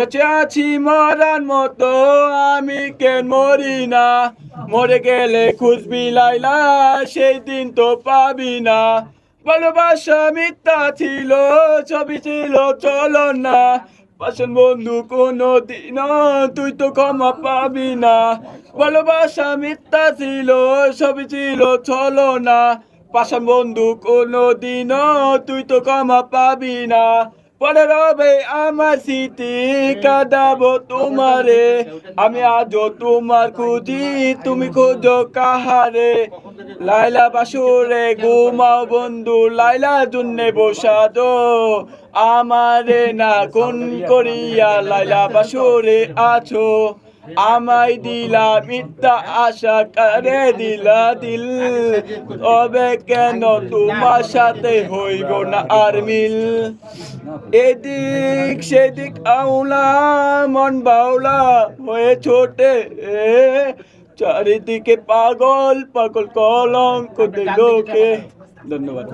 বেঁচে আছি মরার মতো আমি কেন মরি না, মরে গেলে খুঁজবি লাইলা সেই দিন তো পাবি না। ভালোবাসা মিথ্যা ছিল, ছবি ছিল চলো না, পাশান বন্ধু কোনো দিন তুই তো ক্ষমা পাবি না। ভালোবাসা মিথ্যা ছিল, ছবি ছিল চলো না, পাশান বন্ধু কোনো দিন তুই তো ক্ষমা পাবি না। পরে রবে আমার স্মৃতি কাঁদাবো তোমারে, আমি আজও তোমার খুঁজি তুমি খোঁজো কাহারে। লাইলা বাসুরে ঘুমাও বন্ধু, লাইলা জন্যে বসাদো আমারে না কোন করিয়া লাইলা বাসুরে আছো। আমায় দিলা মিথ্যা আশা করে দিলা দিল, তবে কেন তোমার সাথে হইব না আর মিল। এদিক সেদিক আউলা মন বাউলা হয়ে ছোটে, চারিদিকে পাগল পাগল কলঙ্ক দিল কে। ধন্যবাদ।